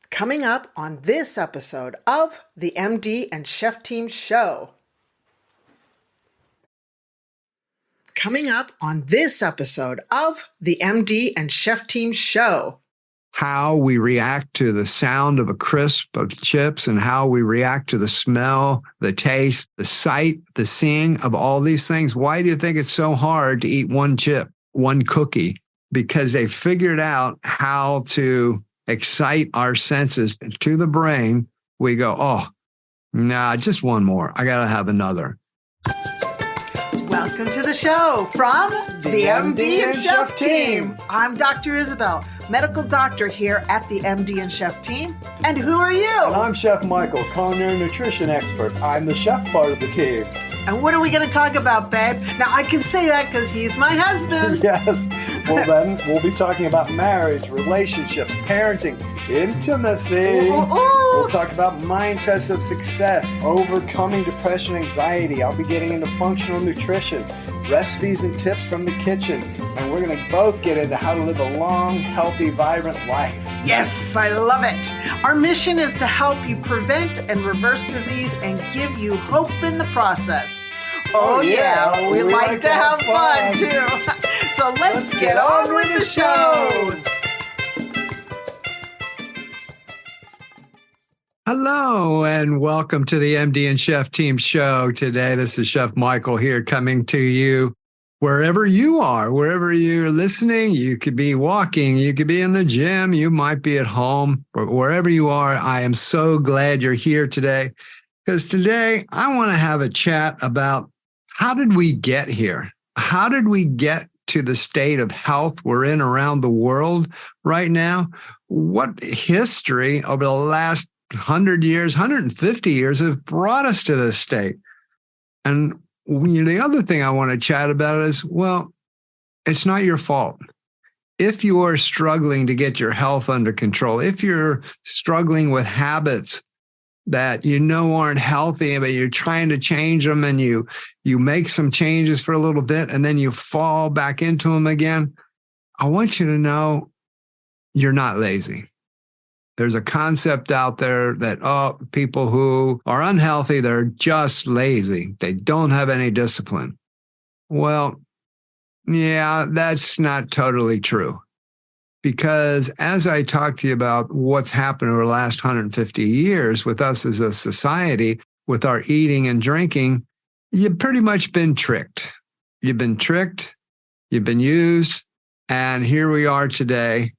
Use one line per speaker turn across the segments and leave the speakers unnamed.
Coming up on this episode of the MD and Chef Team Show. Coming up on this episode of the MD and Chef Team Show.
How we react to the sound of a crisp of chips and how we react to the smell, the taste, the sight, the seeing of all these things. Why do you think it's so hard to eat one chip, one cookie? Because they figured out how to excite our senses to the brain. We go, oh, nah, just one more. I got to have another.
Welcome to the show from the MD and Chef Team. I'm Dr. Isabel, medical doctor here at the MD and Chef Team. And who are you?
And I'm Chef Michael, culinary nutrition expert. I'm the chef part of the team.
And what are we going to talk about, babe? Now, I can say that because he's my husband.
Yes. Well, then we'll be talking about marriage, relationships, parenting, intimacy. We'll talk about mindsets of success, overcoming depression, anxiety. I'll be getting into functional nutrition, recipes and tips from the kitchen. And we're going to both get into how to live a long, healthy, vibrant life.
Yes, I love it. Our mission is to help you prevent and reverse disease and give you hope in the process. Oh yeah, we like to have fun too. So let's get on with the show.
Hello, and welcome to the MD and Chef Team Show. Today, this is Chef Michael here coming to you wherever you are, wherever you're listening. You could be walking, you could be in the gym, you might be at home, but wherever you are, I am so glad you're here today because today I want to have a chat about how did we get here? How did we get to the state of health we're in around the world right now? What history over the last 100 years, 150 years have brought us to this state? And the other thing I want to chat about is, well, it's not your fault. If you are struggling to get your health under control, if you're struggling with habits that you know aren't healthy, but you're trying to change them and you make some changes for a little bit and then you fall back into them again, I want you to know you're not lazy. There's a concept out there that, people who are unhealthy, they're just lazy. They don't have any discipline. Well, yeah, that's not totally true. Because as I talk to you about what's happened over the last 150 years with us as a society, with our eating and drinking, you've pretty much been tricked. You've been tricked, you've been used, and here we are today.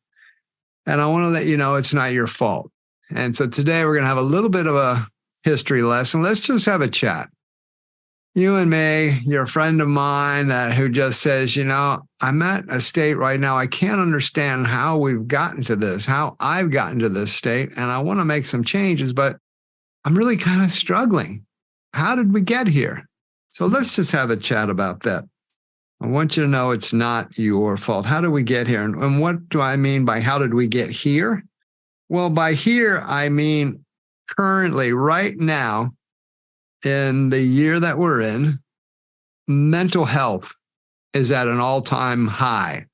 And I want to let you know it's not your fault. And so today we're going to have a little bit of a history lesson. Let's just have a chat. You and me, you're a friend of mine who just says, I'm at a state right now. I can't understand how we've gotten to this, how I've gotten to this state. And I want to make some changes, but I'm really kind of struggling. How did we get here? So let's just have a chat about that. I want you to know it's not your fault. How did we get here? And what do I mean by how did we get here? Well, by here, I mean currently, right now, in the year that we're in, mental health is at an all-time high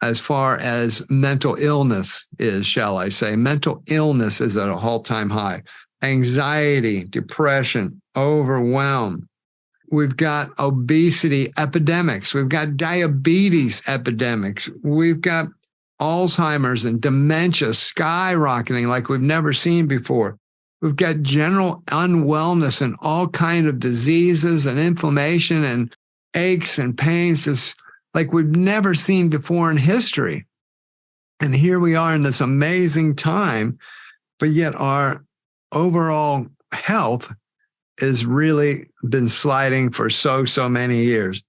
as far as mental illness is, shall I say. Mental illness is at an all-time high. Anxiety, depression, overwhelm. We've got obesity epidemics. We've got diabetes epidemics. We've got Alzheimer's and dementia skyrocketing like we've never seen before. We've got general unwellness and all kinds of diseases and inflammation and aches and pains just like we've never seen before in history. And here we are in this amazing time, but yet our overall health has really been sliding for so many years.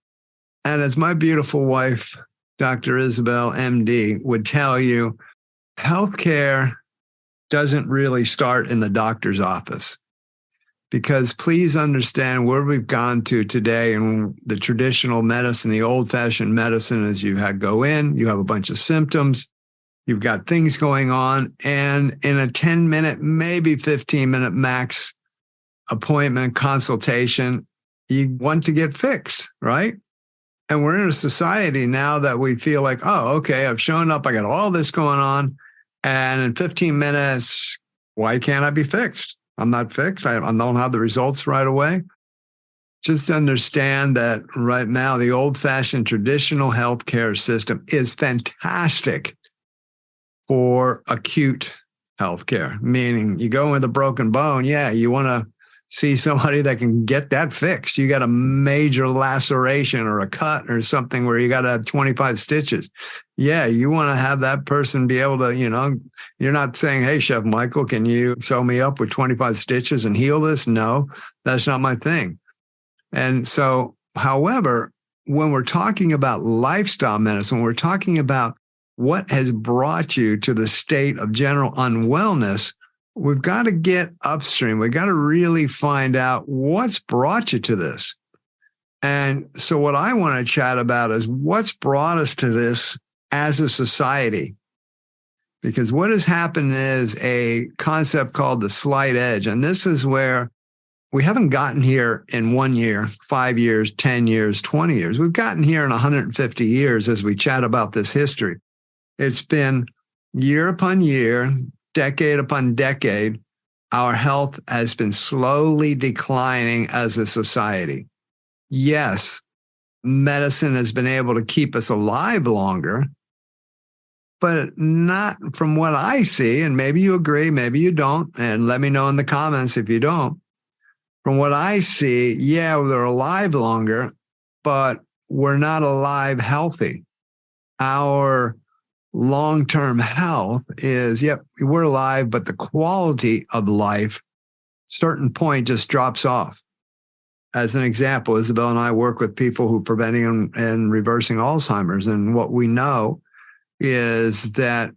And as my beautiful wife, Dr. Isabel, MD, would tell you, healthcare doesn't really start in the doctor's office. Because please understand where we've gone to today and the traditional medicine, the old-fashioned medicine is you go in, you have a bunch of symptoms, you've got things going on, and in a 10-minute, maybe 15-minute max appointment, consultation, you want to get fixed, right? And we're in a society now that we feel like, oh, okay, I've shown up, I got all this going on, And in 15 minutes, why can't I be fixed? I'm not fixed. I don't have the results right away. Just understand that right now, the old-fashioned traditional healthcare system is fantastic for acute healthcare, meaning you go with a broken bone. Yeah, you want to see somebody that can get that fixed. You got a major laceration or a cut or something where you got to have 25 stitches. Yeah, you want to have that person be able to, you're not saying, hey, Chef Michael, can you sew me up with 25 stitches and heal this? No, that's not my thing. And so, however, when we're talking about lifestyle medicine, we're talking about what has brought you to the state of general unwellness, we've got to get upstream. We've got to really find out what's brought you to this. And so what I want to chat about is what's brought us to this as a society. Because what has happened is a concept called the slight edge. And this is where we haven't gotten here in 1 year, 5 years, 10 years, 20 years. We've gotten here in 150 years as we chat about this history. It's been year upon year, decade upon decade, our health has been slowly declining as a society. Yes, medicine has been able to keep us alive longer, but not from what I see, and maybe you agree, maybe you don't, and let me know in the comments if you don't. From what I see, yeah, they're alive longer, but we're not alive healthy. Our long-term health is, yep, we're alive, but the quality of life, certain point just drops off. As an example, Isabel and I work with people who are preventing and reversing Alzheimer's. And what we know is that,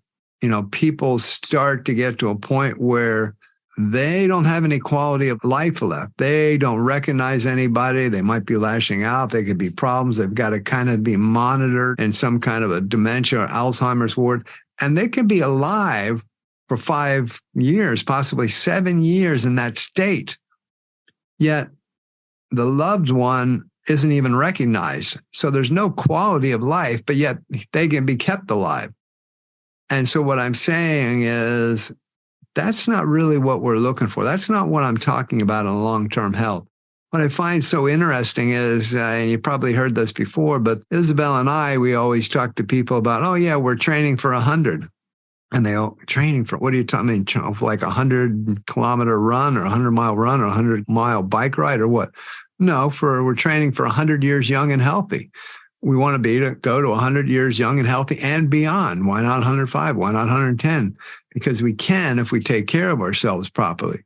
people start to get to a point where they don't have any quality of life left. They don't recognize anybody. They might be lashing out. They could be problems. They've got to kind of be monitored in some kind of a dementia or Alzheimer's ward. And they can be alive for 5 years, possibly 7 years in that state. Yet the loved one isn't even recognized. So there's no quality of life, but yet they can be kept alive. And so what I'm saying is, that's not really what we're looking for. That's not what I'm talking about in long-term health. What I find so interesting is, and you probably heard this before, but Isabel and I, we always talk to people about, oh yeah, we're training for 100. And they all, training for, what are you talking about? Like 100-kilometer run or 100-mile run or 100-mile bike ride or what? No, we're training for 100 years young and healthy. We want to go to 100 years young and healthy and beyond. Why not 105? Why not 110? Because we can if we take care of ourselves properly.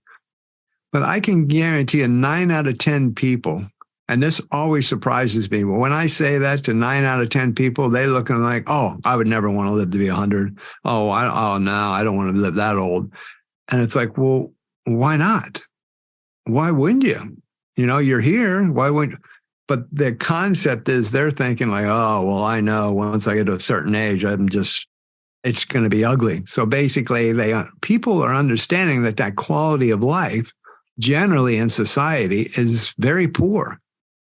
But I can guarantee you 9 out of 10 people, and this always surprises me, but when I say that to 9 out of 10 people, they looking like, oh, I would never want to live to be 100. No, I don't want to live that old. And it's like, well, why not? Why wouldn't you? You're here. Why wouldn't? But the concept is they're thinking like, oh, well, I know once I get to a certain age, it's going to be ugly. So basically, people are understanding that quality of life generally in society is very poor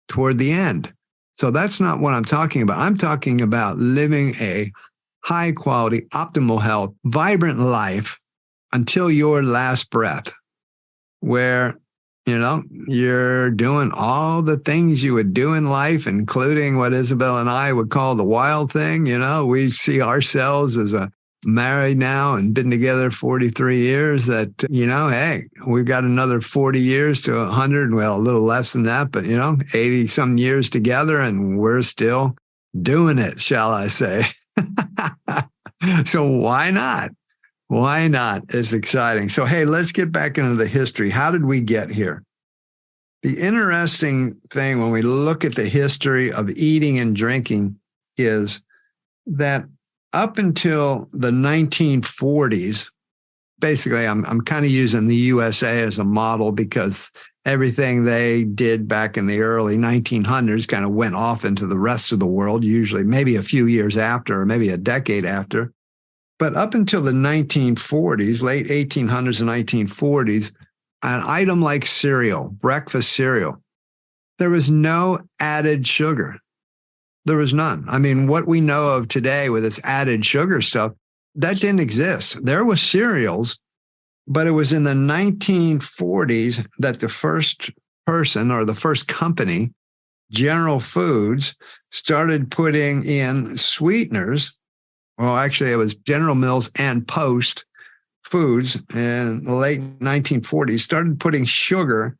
toward the end. So that's not what I'm talking about. I'm talking about living a high quality, optimal health, vibrant life until your last breath, where you're doing all the things you would do in life, including what Isabel and I would call the wild thing. We see ourselves as married now and been together 43 years that, hey, we've got another 40 years to 100. Well, a little less than that, but, 80 some years together and we're still doing it, shall I say. So why not? Why not? It's exciting. So, hey, let's get back into the history. How did we get here? The interesting thing when we look at the history of eating and drinking is that up until the 1940s, basically, I'm kind of using the USA as a model because everything they did back in the early 1900s kind of went off into the rest of the world, usually maybe a few years after or maybe a decade after. But up until the 1940s, late 1800s and 1940s, an item like cereal, breakfast cereal, there was no added sugar. There was none. I mean, what we know of today with this added sugar stuff, that didn't exist. There was cereals, but it was in the 1940s that the first person or the first company, General Foods, started putting in sweeteners. Well, actually, it was General Mills and Post Foods in the late 1940s, started putting sugar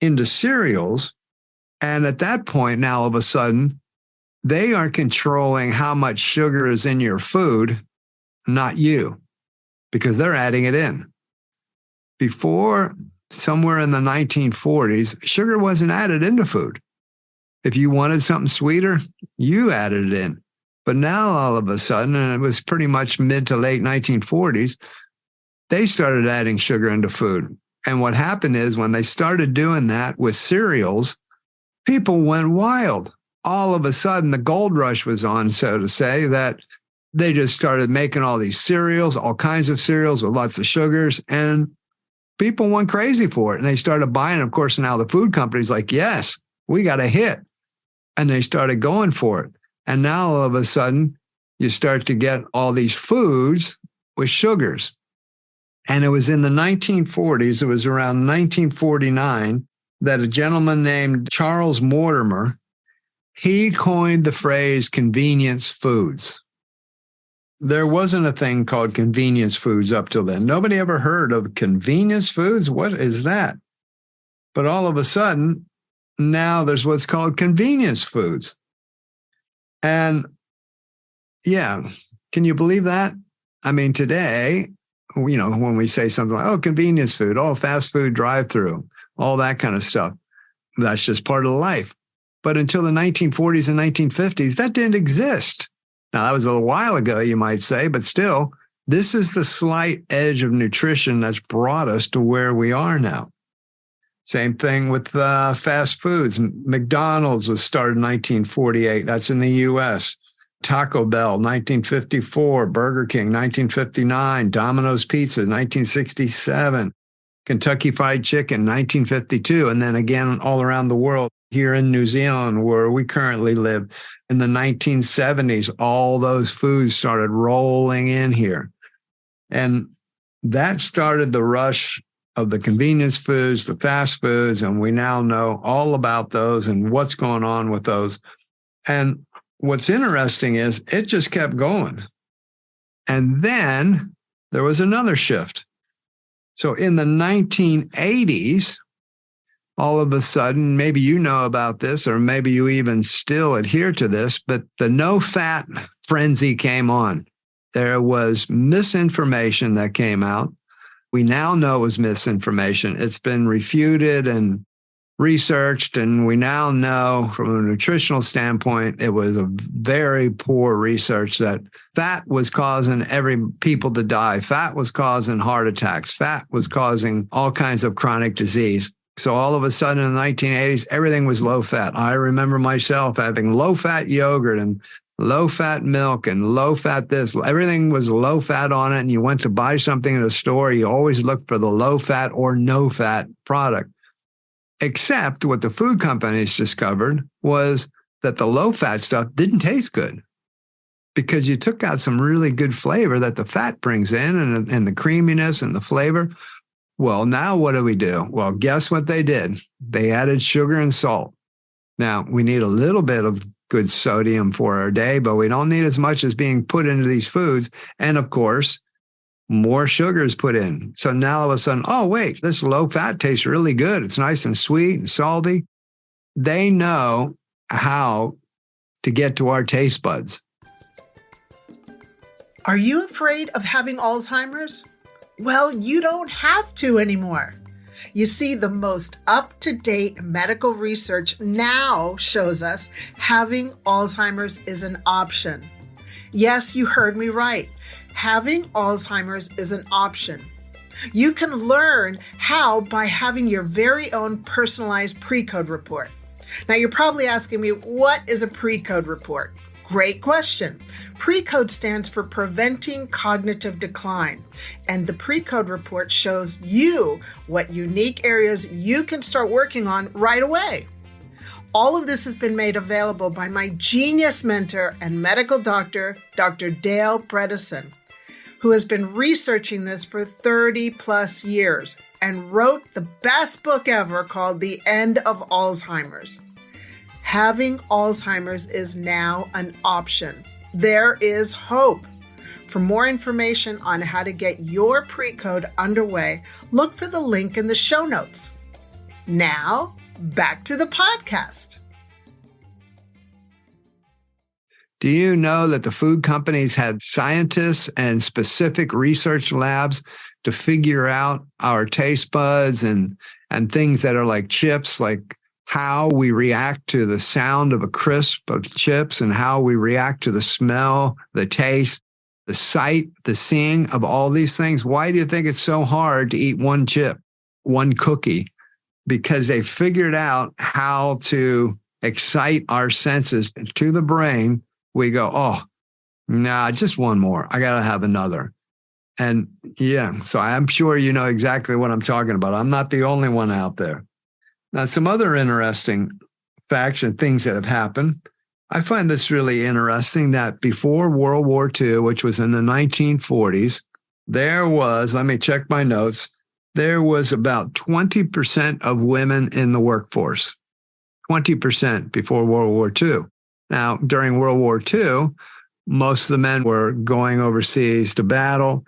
into cereals. And at that point, now all of a sudden, they are controlling how much sugar is in your food, not you, because they're adding it in. Before, somewhere in the 1940s, sugar wasn't added into food. If you wanted something sweeter, you added it in. But now all of a sudden, and it was pretty much mid to late 1940s, they started adding sugar into food. And what happened is when they started doing that with cereals, people went wild. All of a sudden, the gold rush was on, so to say, that they just started making all these cereals, all kinds of cereals with lots of sugars, and people went crazy for it. And they started buying. Of course, now the food company's like, yes, we got a hit. And they started going for it. And now all of a sudden, you start to get all these foods with sugars. And it was in the 1940s, it was around 1949, that a gentleman named Charles Mortimer, he coined the phrase convenience foods. There wasn't a thing called convenience foods up till then. Nobody ever heard of convenience foods. What is that? But all of a sudden, now there's what's called convenience foods. And yeah, can you believe that? I mean, today, you know, when we say something like, oh, convenience food, oh, fast food drive-through, all that kind of stuff, that's just part of life. But until the 1940s and 1950s, that didn't exist. Now, that was a little while ago, you might say, but still, this is the slight edge of nutrition that's brought us to where we are now. Same thing with fast foods. McDonald's was started in 1948. That's in the U.S. Taco Bell, 1954. Burger King, 1959. Domino's Pizza, 1967. Kentucky Fried Chicken, 1952. And then again, all around the world, here in New Zealand, where we currently live, in the 1970s, all those foods started rolling in here. And that started the rush of the convenience foods, the fast foods, and we now know all about those and what's going on with those. And what's interesting is it just kept going. And then there was another shift. So in the 1980s, all of a sudden, maybe you know about this, or maybe you even still adhere to this, but the no-fat frenzy came on. There was misinformation that came out. We now know it was misinformation. It's been refuted and researched, and we now know from a nutritional standpoint, it was a very poor research that fat was causing people to die. Fat was causing heart attacks. Fat was causing all kinds of chronic disease. So all of a sudden in the 1980s, everything was low fat. I remember myself having low fat yogurt and low fat milk and low fat this. Everything was low fat on it. And you went to buy something in a store, you always looked for the low fat or no fat product. Except what the food companies discovered was that the low fat stuff didn't taste good because you took out some really good flavor that the fat brings in and the creaminess and the flavor. Well, now what do we do? Well, guess what they did? They added sugar and salt. Now, we need a little bit of good sodium for our day, but we don't need as much as being put into these foods. And of course, more sugar is put in. So now all of a sudden, oh, wait, this low fat tastes really good. It's nice and sweet and salty. They know how to get to our taste buds.
Are you afraid of having Alzheimer's? Well, you don't have to anymore. You see, the most up-to-date medical research now shows us having Alzheimer's is an option. Yes, you heard me right. Having Alzheimer's is an option. You can learn how by having your very own personalized pre-code report. Now, you're probably asking me, what is a pre-code report? Great question. Pre-code stands for Preventing Cognitive Decline, and the pre-code report shows you what unique areas you can start working on right away. All of this has been made available by my genius mentor and medical doctor, Dr. Dale Bredesen. who has been researching this for 30 plus years and wrote the best book ever called The End of Alzheimer's. Having Alzheimer's is now an option. There is hope. For more information on how to get your pre-code underway, look for the link in the show notes. Now, back to the podcast.
Do you know that the food companies had scientists and specific research labs to figure out our taste buds and things that are like chips, like how we react to the sound of a crisp of chips and how we react to the smell, the taste, the sight, the seeing of all these things? Why do you think it's so hard to eat one chip, one cookie? Because they figured out how to excite our senses to the brain. We go, oh, nah, just one more. I got to have another. And yeah, so I'm sure you know exactly what I'm talking about. I'm not the only one out there. Now, some other interesting facts and things that have happened. I find this really interesting that before World War II, which was in the 1940s, there was, let me check my notes, there was about 20% of women in the workforce. 20% before World War II. Now, during World War II, most of the men were going overseas to battle,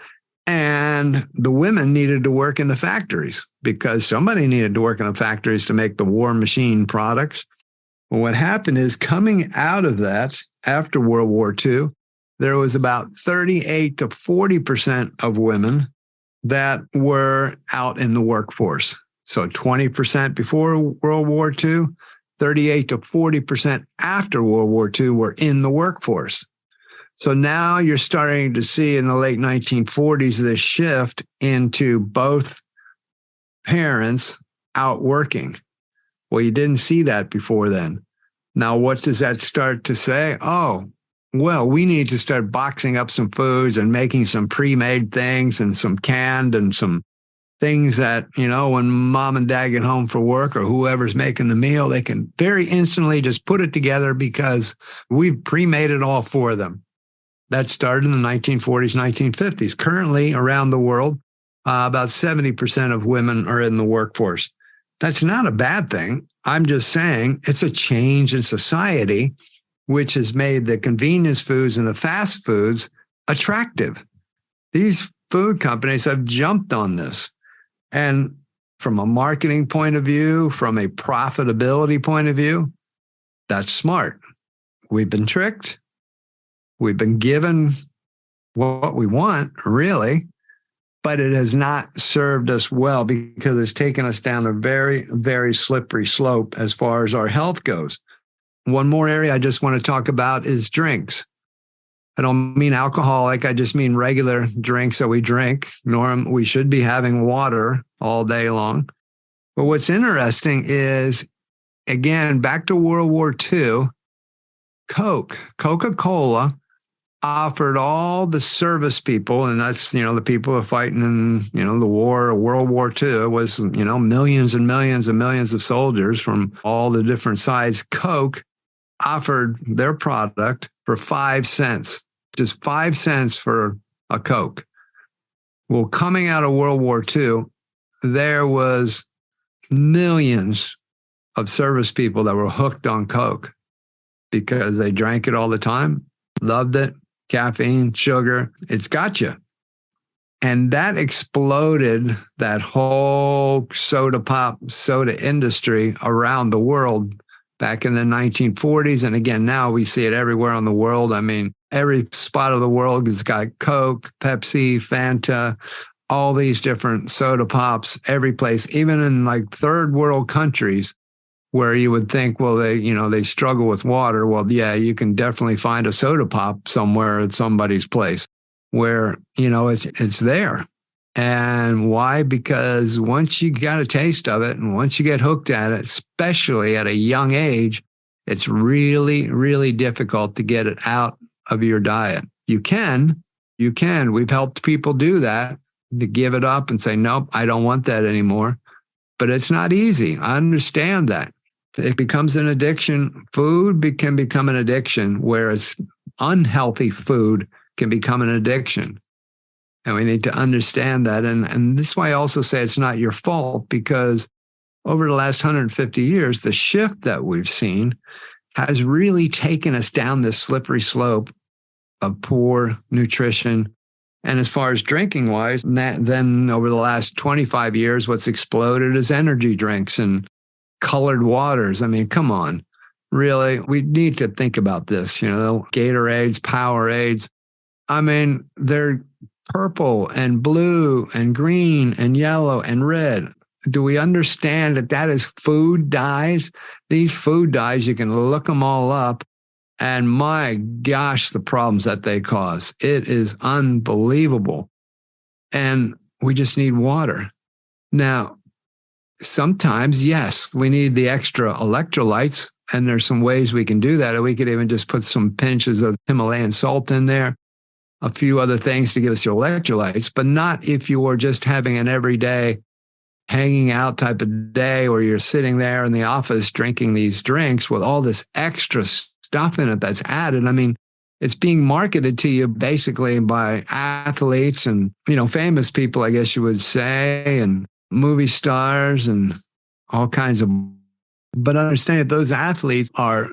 and the women needed to work in the factories because somebody needed to work in the factories to make the war machine products. Well, what happened is coming out of that after World War II, there was about 38 to 40% of women that were out in the workforce. So 20% before World War II, 38 to 40% after World War II were in the workforce. So now you're starting to see in the late 1940s this shift into both parents out working. Well, you didn't see that before then. Now, what does that start to say? Oh, well, we need to start boxing up some foods and making some pre-made things and some canned and some things that, you know, when mom and dad get home for work or whoever's making the meal, they can very instantly just put it together because we've pre-made it all for them. That started in the 1940s, 1950s. Currently, around the world, about 70% of women are in the workforce. That's not a bad thing. I'm just saying it's a change in society, which has made the convenience foods and the fast foods attractive. These food companies have jumped on this. And from a marketing point of view, from a profitability point of view, that's smart. We've been tricked. We've been given what we want, really, but it has not served us well because it's taken us down a very, very slippery slope as far as our health goes. One more area I just want to talk about is drinks. I don't mean alcoholic. I just mean regular drinks that we drink. We should be having water all day long. But what's interesting is, again, back to World War II, Coca-Cola offered all the service people, and that's, you know, the people who are fighting in, you know, the war, World War II. It was, you know, millions and millions and millions of soldiers from all the different sides. Coke offered their product for 5 cents, just 5 cents for a Coke. Well, coming out of World War II, there was millions of service people that were hooked on Coke because they drank it all the time, loved it, caffeine, sugar, it's got you. And that exploded that whole soda industry around the world back in the 1940s. And again, now we see it everywhere in the world. I mean, every spot of the world has got Coke, Pepsi, Fanta, all these different soda pops, every place, even in like third world countries where you would think, well, they struggle with water. Well, yeah, you can definitely find a soda pop somewhere at somebody's place where, you know, it's there. And why? Because once you got a taste of it and once you get hooked at it, especially at a young age, it's really, really difficult to get it out of your diet. You can. We've helped people do that, to give it up and say, nope, I don't want that anymore. But it's not easy. I understand that. It becomes an addiction. Food can become an addiction, whereas unhealthy food can become an addiction. And we need to understand that. And this is why I also say it's not your fault, because over the last 150 years, the shift that we've seen has really taken us down this slippery slope of poor nutrition. And as far as drinking wise, then over the last 25 years, what's exploded is energy drinks and colored waters. I mean, come on. Really, we need to think about this. Gatorades, Powerades. I mean, they're purple and blue and green and yellow and red. Do we understand that is food dyes? These food dyes, you can look them all up. And my gosh, the problems that they cause. It is unbelievable. And we just need water. Now, sometimes, yes, we need the extra electrolytes. And there's some ways we can do that. Or we could even just put some pinches of Himalayan salt in there, a few other things to get us your electrolytes, but not if you were just having an everyday hanging out type of day where you're sitting there in the office drinking these drinks with all this extra stuff in it that's added. I mean, it's being marketed to you basically by athletes and, famous people, I guess you would say, and movie stars and all kinds of. But understand that those athletes are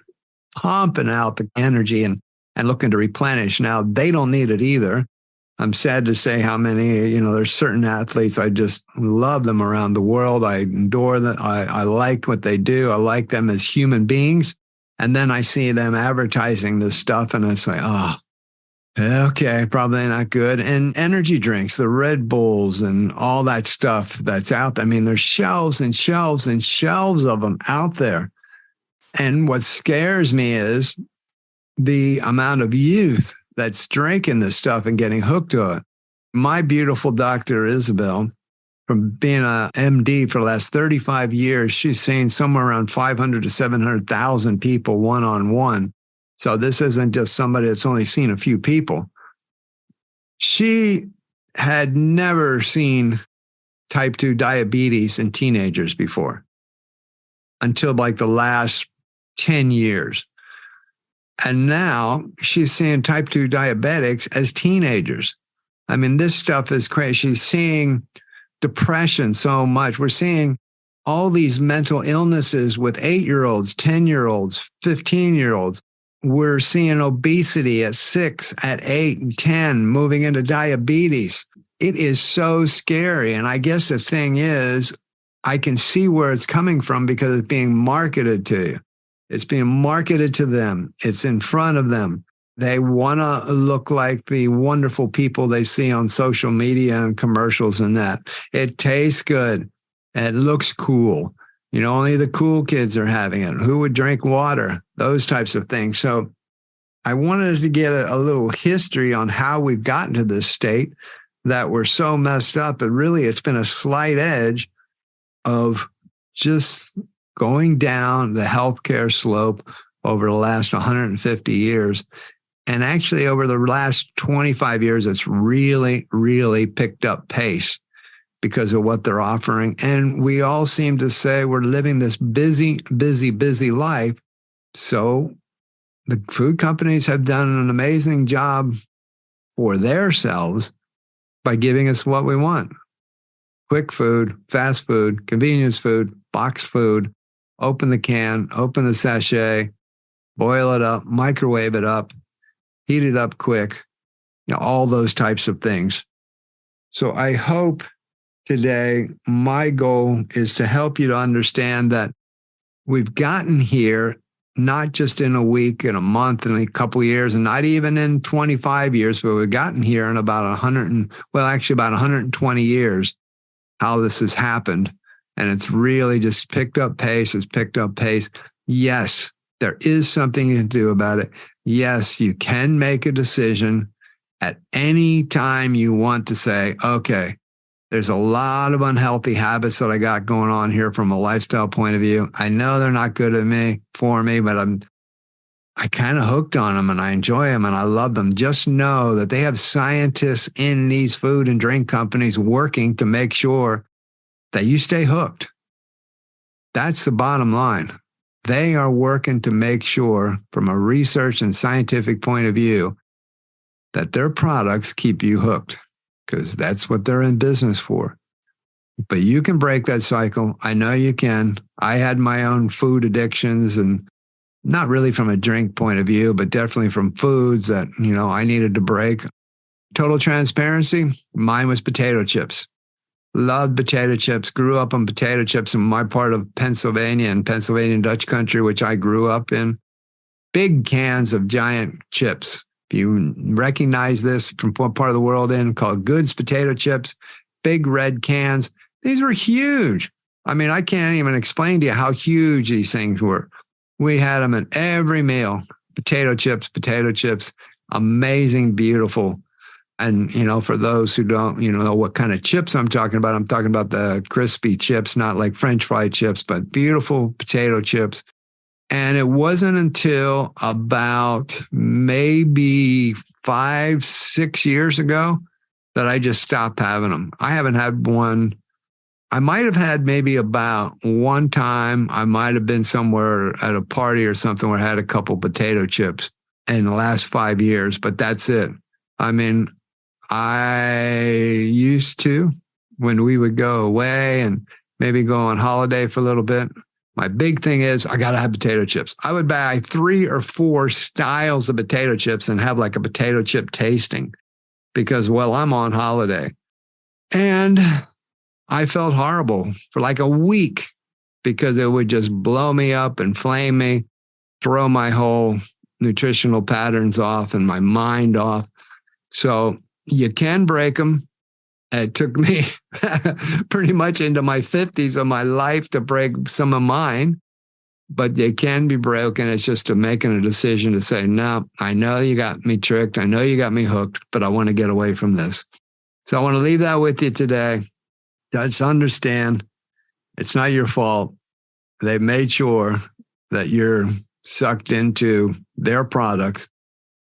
pumping out the energy and looking to replenish. Now, they don't need it either. I'm sad to say how many, there's certain athletes, I just love them around the world. I adore them. I like what they do. I like them as human beings. And then I see them advertising this stuff and it's like, oh, okay, probably not good. And energy drinks, the Red Bulls and all that stuff that's out there. I mean, there's shelves and shelves and shelves of them out there. And what scares me is the amount of youth that's drinking this stuff and getting hooked to it. My beautiful doctor, Isabel, from being a MD for the last 35 years, she's seen somewhere around 500 to 700,000 people one-on-one. So this isn't just somebody that's only seen a few people. She had never seen type 2 diabetes in teenagers before until like the last 10 years. And now she's seeing type 2 diabetics as teenagers. I mean, this stuff is crazy. She's seeing depression so much. We're seeing all these mental illnesses with 8-year-olds, 10-year-olds, 15-year-olds. We're seeing obesity at 6, at 8, and 10, moving into diabetes. It is so scary. And I guess the thing is, I can see where it's coming from because it's being marketed to you. It's being marketed to them. It's in front of them. They want to look like the wonderful people they see on social media and commercials and that. It tastes good. It looks cool. Only the cool kids are having it. Who would drink water? Those types of things. So I wanted to get a little history on how we've gotten to this state that we're so messed up. But really, it's been a slight edge of just going down the healthcare slope over the last 150 years. And actually, over the last 25 years, it's really, really picked up pace because of what they're offering. And we all seem to say we're living this busy, busy, busy life. So the food companies have done an amazing job for themselves by giving us what we want. Quick food, fast food, convenience food, boxed food. Open the can, open the sachet, boil it up, microwave it up, heat it up quick, all those types of things. So I hope today, my goal is to help you to understand that we've gotten here, not just in a week, in a month, in a couple of years, and not even in 25 years, but we've gotten here in about 120 years, how this has happened. And it's really just picked up pace. It's picked up pace. Yes, there is something you can do about it. Yes, you can make a decision at any time you want to say, okay, there's a lot of unhealthy habits that I got going on here from a lifestyle point of view. I know they're not good for me, but I kind of hooked on them and I enjoy them and I love them. Just know that they have scientists in these food and drink companies working to make sure that you stay hooked. That's the bottom line. They are working to make sure, from a research and scientific point of view, that their products keep you hooked. because that's what they're in business for. But you can break that cycle. I know you can. I had my own food addictions, and not really from a drink point of view, but definitely from foods that, I needed to break. Total transparency, mine was potato chips. Loved potato chips, grew up on potato chips in my part of Pennsylvania and Pennsylvania Dutch country, which I grew up in. Big cans of giant chips. If you recognize this from what part of the world called Goods potato chips, big red cans. These were huge. I mean, I can't even explain to you how huge these things were. We had them in every meal. Potato chips, amazing, beautiful. And, for those who don't, know what kind of chips I'm talking about the crispy chips, not like French fry chips, but beautiful potato chips. And it wasn't until about maybe 5-6 years ago that I just stopped having them. I haven't had one. I might have had maybe about one time. I might have been somewhere at a party or something where I had a couple potato chips in the last 5 years, but that's it. I mean, I used to, when we would go away and maybe go on holiday for a little bit, my big thing is I got to have potato chips. I would buy 3 or 4 styles of potato chips and have like a potato chip tasting because, I'm on holiday. And I felt horrible for like a week because it would just blow me up, inflame me, throw my whole nutritional patterns off and my mind off. So you can break them. It took me pretty much into my 50s of my life to break some of mine, but they can be broken. It's just making a decision to say, no, I know you got me tricked. I know you got me hooked, but I want to get away from this. So I want to leave that with you today. Just understand it's not your fault. They've made sure that you're sucked into their products.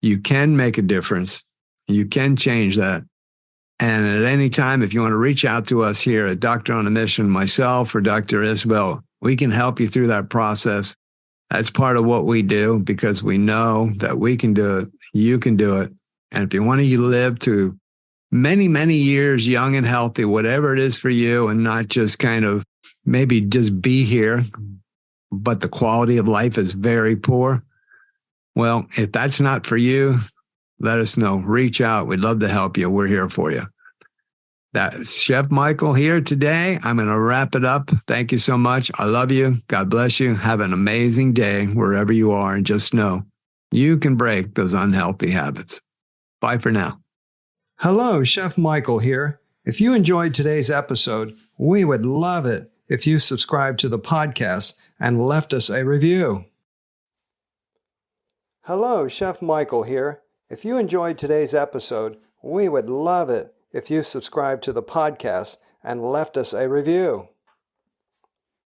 You can make a difference. You can change that. And at any time, if you want to reach out to us here at Doctor on a Mission, myself or Dr. Isabel, we can help you through that process. That's part of what we do because we know that we can do it. You can do it. And if you want to live to many, many years, young and healthy, whatever it is for you, and not just kind of maybe just be here, but the quality of life is very poor. Well, if that's not for you, let us know. Reach out. We'd love to help you. We're here for you. That's Chef Michael here today. I'm going to wrap it up. Thank you so much. I love you. God bless you. Have an amazing day wherever you are. And just know you can break those unhealthy habits. Bye for now.
Hello, Chef Michael here. If you enjoyed today's episode, we would love it if you subscribed to the podcast and left us a review. Hello, Chef Michael here. If you enjoyed today's episode, we would love it if you subscribed to the podcast and left us a review.